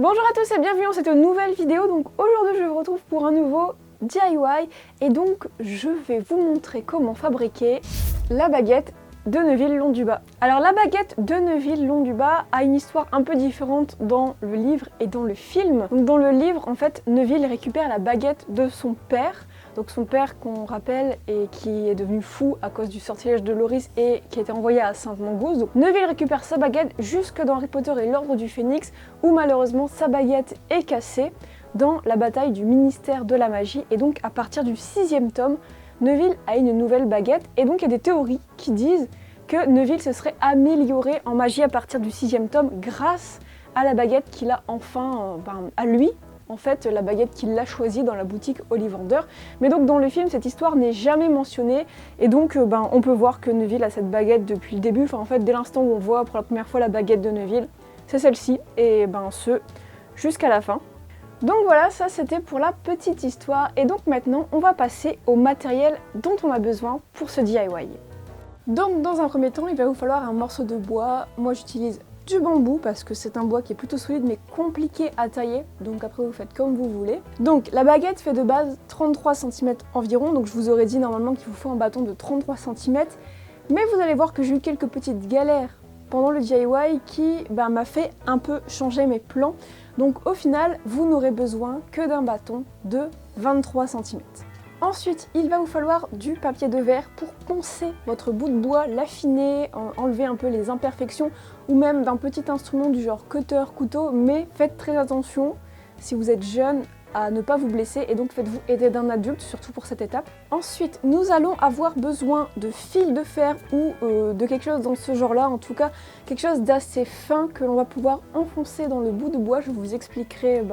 Bonjour à tous et bienvenue dans cette nouvelle vidéo. Donc aujourd'hui je vous retrouve pour un nouveau DIY et donc je vais vous montrer comment fabriquer la baguette de Neuville-Londubat. Alors la baguette de Neuville-Londubat a une histoire un peu différente dans le livre et dans le film. Donc dans le livre en fait Neuville récupère la baguette de son père. Donc son père qu'on rappelle et qui est devenu fou à cause du sortilège de Loris et qui a été envoyé à Sainte-Mangouste. Donc Neuville récupère sa baguette jusque dans Harry Potter et l'Ordre du Phénix où malheureusement sa baguette est cassée dans la bataille du ministère de la magie. Et donc à partir du 6e tome, Neuville a une nouvelle baguette et donc il y a des théories qui disent que Neuville se serait amélioré en magie à partir du 6e tome grâce à la baguette qu'il a enfin à lui. En fait, la baguette qu'il a choisie dans la boutique Ollivander. Mais donc dans le film, cette histoire n'est jamais mentionnée. Et donc on peut voir que Neuville a cette baguette depuis le début. Enfin en fait, dès l'instant où on voit pour la première fois la baguette de Neuville, c'est celle-ci. Et ce, jusqu'à la fin. Donc voilà, ça c'était pour la petite histoire. Et donc maintenant, on va passer au matériel dont on a besoin pour ce DIY. Donc dans un premier temps, il va vous falloir un morceau de bois. Moi j'utilise du bambou parce que c'est un bois qui est plutôt solide mais compliqué à tailler, donc après vous faites comme vous voulez. Donc la baguette fait de base 33 cm environ, donc je vous aurais dit normalement qu'il vous faut un bâton de 33 cm, mais vous allez voir que j'ai eu quelques petites galères pendant le DIY qui m'a fait un peu changer mes plans. Donc au final, vous n'aurez besoin que d'un bâton de 23 cm. Ensuite, il va vous falloir du papier de verre pour poncer votre bout de bois, l'affiner, enlever un peu les imperfections, ou même d'un petit instrument du genre cutter, couteau, mais faites très attention, si vous êtes jeune, à ne pas vous blesser, et donc faites-vous aider d'un adulte, surtout pour cette étape. Ensuite, nous allons avoir besoin de fil de fer ou de quelque chose dans ce genre-là, en tout cas quelque chose d'assez fin que l'on va pouvoir enfoncer dans le bout de bois, je vous expliquerai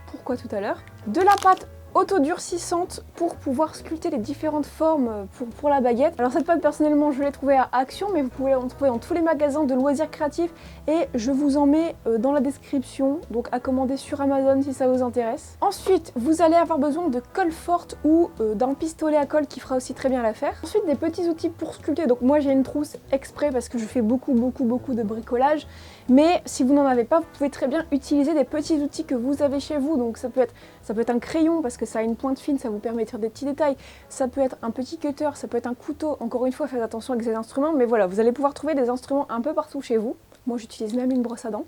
pourquoi tout à l'heure. De la pâte autodurcissante pour pouvoir sculpter les différentes formes pour la baguette. Alors cette pâte personnellement je l'ai trouvée à Action, mais vous pouvez en trouver dans tous les magasins de loisirs créatifs et je vous en mets dans la description, donc à commander sur Amazon si ça vous intéresse. Ensuite vous allez avoir besoin de colle forte ou d'un pistolet à colle qui fera aussi très bien l'affaire. Ensuite des petits outils pour sculpter, donc moi j'ai une trousse exprès parce que je fais beaucoup de bricolage, mais si vous n'en avez pas, vous pouvez très bien utiliser des petits outils que vous avez chez vous, donc ça peut être un crayon parce que ça a une pointe fine, ça vous permet de faire des petits détails, ça peut être un petit cutter, ça peut être un couteau, encore une fois faites attention avec ces instruments, mais voilà, vous allez pouvoir trouver des instruments un peu partout chez vous. Moi j'utilise même une brosse à dents.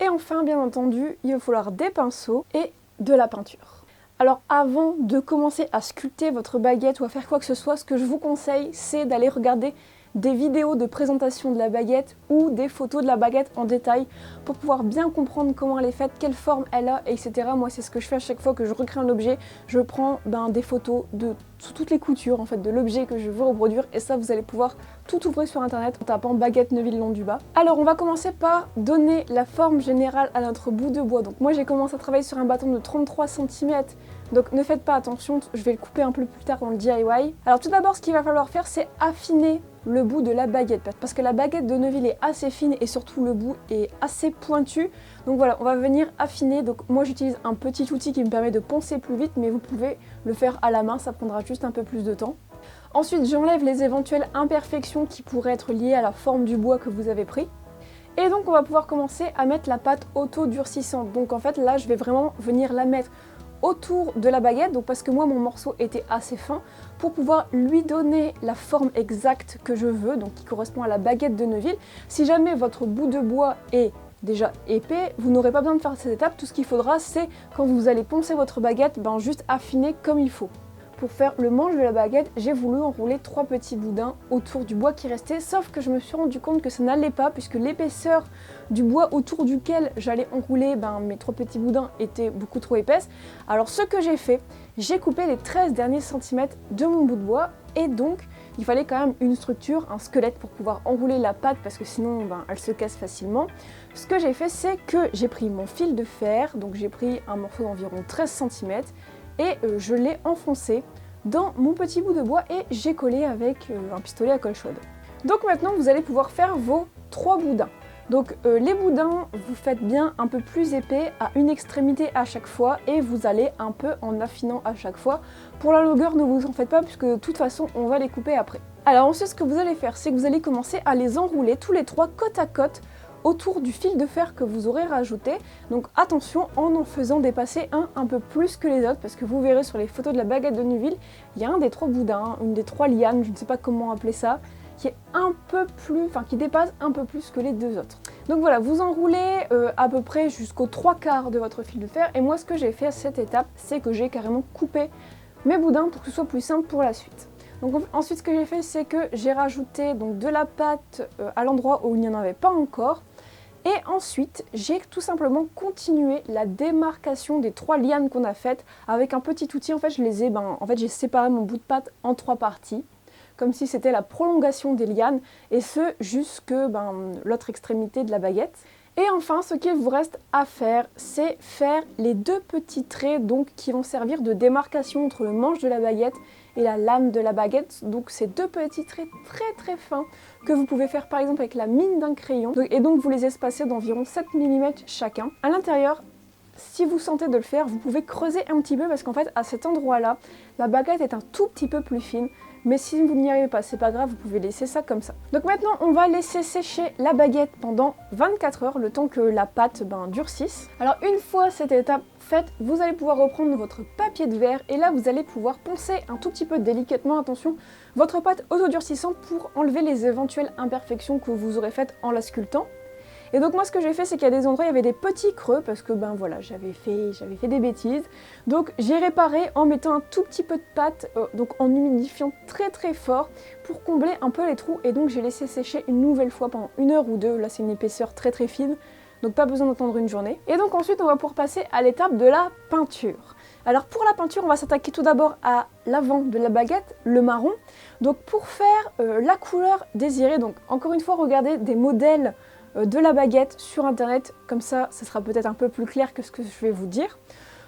Et enfin bien entendu, il va falloir des pinceaux et de la peinture. Alors avant de commencer à sculpter votre baguette ou à faire quoi que ce soit, ce que je vous conseille c'est d'aller regarder des vidéos de présentation de la baguette ou des photos de la baguette en détail pour pouvoir bien comprendre comment elle est faite, quelle forme elle a, etc. Moi c'est ce que je fais à chaque fois que je recrée un objet, je prends des photos de toutes les coutures en fait de l'objet que je veux reproduire et ça vous allez pouvoir tout ouvrir sur internet en tapant baguette Neuville-Londubat. Alors on va commencer par donner la forme générale à notre bout de bois. Donc moi j'ai commencé à travailler sur un bâton de 33 cm. Donc ne faites pas attention, je vais le couper un peu plus tard dans le DIY. Alors tout d'abord ce qu'il va falloir faire c'est affiner le bout de la baguette parce que la baguette de Neuville est assez fine et surtout le bout est assez pointu. Donc voilà, on va venir affiner. Donc moi j'utilise un petit outil qui me permet de poncer plus vite, mais vous pouvez le faire à la main, ça prendra juste un peu plus de temps. Ensuite j'enlève les éventuelles imperfections qui pourraient être liées à la forme du bois que vous avez pris. Et donc on va pouvoir commencer à mettre la pâte auto-durcissante. Donc en fait là je vais vraiment venir la mettre autour de la baguette, donc parce que moi mon morceau était assez fin, pour pouvoir lui donner la forme exacte que je veux, donc qui correspond à la baguette de Neuville. Si jamais votre bout de bois est déjà épais, vous n'aurez pas besoin de faire cette étape, tout ce qu'il faudra c'est quand vous allez poncer votre baguette, juste affiner comme il faut. Pour faire le manche de la baguette, j'ai voulu enrouler 3 petits boudins autour du bois qui restait, sauf que je me suis rendu compte que ça n'allait pas puisque l'épaisseur du bois autour duquel j'allais enrouler mes 3 petits boudins était beaucoup trop épaisse. Alors ce que j'ai fait, j'ai coupé les 13 derniers centimètres de mon bout de bois et donc il fallait quand même une structure, un squelette pour pouvoir enrouler la pâte parce que sinon elle se casse facilement. Ce que j'ai fait c'est que j'ai pris mon fil de fer, donc j'ai pris un morceau d'environ 13 cm et je l'ai enfoncé dans mon petit bout de bois et j'ai collé avec un pistolet à colle chaude. Donc maintenant vous allez pouvoir faire vos 3 boudins. Donc les boudins, vous faites bien un peu plus épais à une extrémité à chaque fois et vous allez un peu en affinant à chaque fois. Pour la longueur, ne vous en faites pas puisque de toute façon on va les couper après. Alors ensuite ce que vous allez faire, c'est que vous allez commencer à les enrouler tous les 3 côte à côte autour du fil de fer que vous aurez rajouté. Donc attention en faisant dépasser un peu plus que les autres, parce que vous verrez sur les photos de la baguette de Neuville, il y a un des 3 boudins, une des 3 lianes, je ne sais pas comment appeler ça, qui est un peu plus, enfin qui dépasse un peu plus que les 2 autres. Donc voilà, vous enroulez à peu près jusqu'aux 3/4 de votre fil de fer, et moi ce que j'ai fait à cette étape, c'est que j'ai carrément coupé mes boudins pour que ce soit plus simple pour la suite. Donc ensuite ce que j'ai fait, c'est que j'ai rajouté donc de la pâte à l'endroit où il n'y en avait pas encore, et ensuite j'ai tout simplement continué la démarcation des 3 lianes qu'on a faites avec un petit outil. En fait j'ai séparé mon bout de pâte en 3 parties, comme si c'était la prolongation des lianes, et ce jusque l'autre extrémité de la baguette. Et enfin, ce qu'il vous reste à faire, c'est faire les 2 petits traits donc, qui vont servir de démarcation entre le manche de la baguette et la lame de la baguette. Donc ces 2 petits traits très fins que vous pouvez faire par exemple avec la mine d'un crayon. Et donc vous les espacez d'environ 7 mm chacun. À l'intérieur, si vous sentez de le faire, vous pouvez creuser un petit peu parce qu'en fait à cet endroit-là, la baguette est un tout petit peu plus fine. Mais si vous n'y arrivez pas, c'est pas grave, vous pouvez laisser ça comme ça. Donc maintenant, on va laisser sécher la baguette pendant 24 heures, le temps que la pâte durcisse. Alors une fois cette étape faite, vous allez pouvoir reprendre votre papier de verre et là vous allez pouvoir poncer un tout petit peu délicatement, attention, votre pâte autodurcissante pour enlever les éventuelles imperfections que vous aurez faites en la sculptant. Et donc moi ce que j'ai fait, c'est qu'il y a des endroits, il y avait des petits creux parce que voilà, j'avais fait des bêtises. Donc j'ai réparé en mettant un tout petit peu de pâte, donc en humidifiant très fort pour combler un peu les trous. Et donc j'ai laissé sécher une nouvelle fois pendant 1 heure ou 2, là c'est une épaisseur très fine, donc pas besoin d'attendre une journée. Et donc ensuite on va pouvoir passer à l'étape de la peinture. Alors pour la peinture, on va s'attaquer tout d'abord à l'avant de la baguette, le marron. Donc pour faire la couleur désirée, donc encore une fois regardez des modèles de la baguette sur internet, comme ça sera peut-être un peu plus clair que ce que je vais vous dire.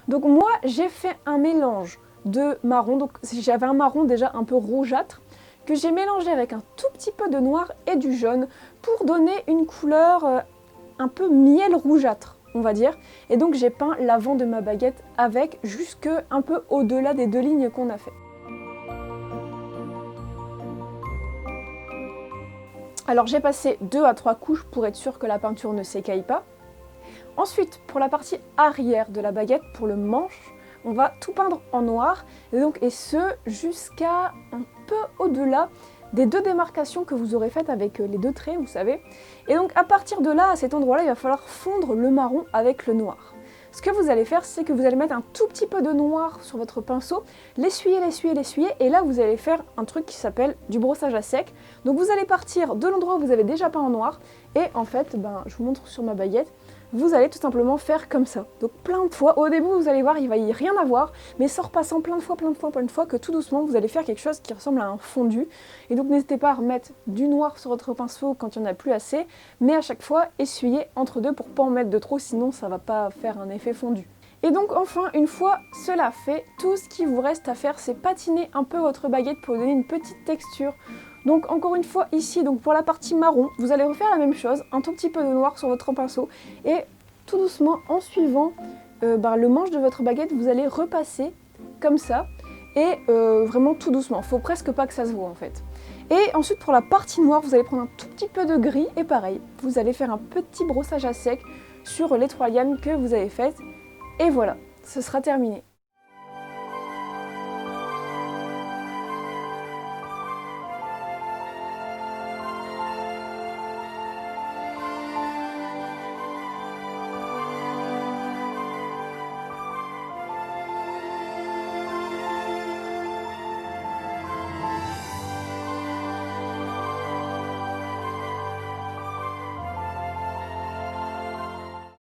Donc moi j'ai fait un mélange de marron, donc j'avais un marron déjà un peu rougeâtre que j'ai mélangé avec un tout petit peu de noir et du jaune pour donner une couleur un peu miel rougeâtre, on va dire. Et donc j'ai peint l'avant de ma baguette avec, jusque un peu au-delà des 2 lignes qu'on a fait. Alors j'ai passé 2 à 3 couches pour être sûr que la peinture ne s'écaille pas. Ensuite, pour la partie arrière de la baguette, pour le manche, on va tout peindre en noir, et ce jusqu'à un peu au-delà des 2 démarcations que vous aurez faites avec les 2 traits, vous savez. Et donc à partir de là, à cet endroit-là, il va falloir fondre le marron avec le noir. Ce que vous allez faire, c'est que vous allez mettre un tout petit peu de noir sur votre pinceau, l'essuyer, et là vous allez faire un truc qui s'appelle du brossage à sec. Donc vous allez partir de l'endroit où vous avez déjà peint en noir, et en fait, je vous montre sur ma baguette, vous allez tout simplement faire comme ça. Donc plein de fois, au début vous allez voir, il va y rien avoir, mais c'est en repassant plein de fois, que tout doucement vous allez faire quelque chose qui ressemble à un fondu. Et donc n'hésitez pas à remettre du noir sur votre pinceau quand il n'y en a plus assez, mais à chaque fois essuyez entre deux pour pas en mettre de trop, sinon ça va pas faire un effet fondu. Et donc enfin, une fois cela fait, tout ce qui vous reste à faire, c'est patiner un peu votre baguette pour donner une petite texture. Donc encore une fois ici, donc pour la partie marron, vous allez refaire la même chose, un tout petit peu de noir sur votre pinceau, et tout doucement, en suivant le manche de votre baguette, vous allez repasser comme ça, et vraiment tout doucement, faut presque pas que ça se voit en fait. Et ensuite pour la partie noire, vous allez prendre un tout petit peu de gris, et pareil, vous allez faire un petit brossage à sec sur les 3 lianes que vous avez faites, et voilà, ce sera terminé.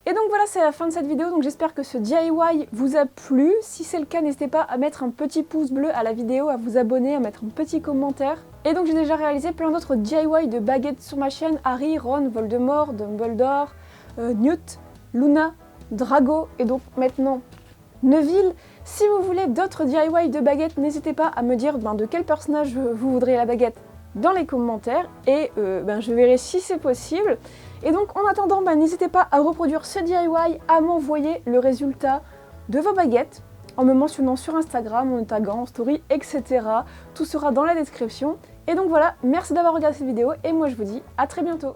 Et donc voilà, c'est la fin de cette vidéo, donc j'espère que ce DIY vous a plu. Si c'est le cas, n'hésitez pas à mettre un petit pouce bleu à la vidéo, à vous abonner, à mettre un petit commentaire. Et donc j'ai déjà réalisé plein d'autres DIY de baguettes sur ma chaîne, Harry, Ron, Voldemort, Dumbledore, Newt, Luna, Drago, et donc maintenant Neuville. Si vous voulez d'autres DIY de baguettes, n'hésitez pas à me dire de quel personnage vous voudriez la baguette dans les commentaires, et je verrai si c'est possible. Et donc en attendant, n'hésitez pas à reproduire ce DIY, à m'envoyer le résultat de vos baguettes en me mentionnant sur Instagram, en me taguant en story, etc. Tout sera dans la description. Et donc voilà, merci d'avoir regardé cette vidéo et moi je vous dis à très bientôt.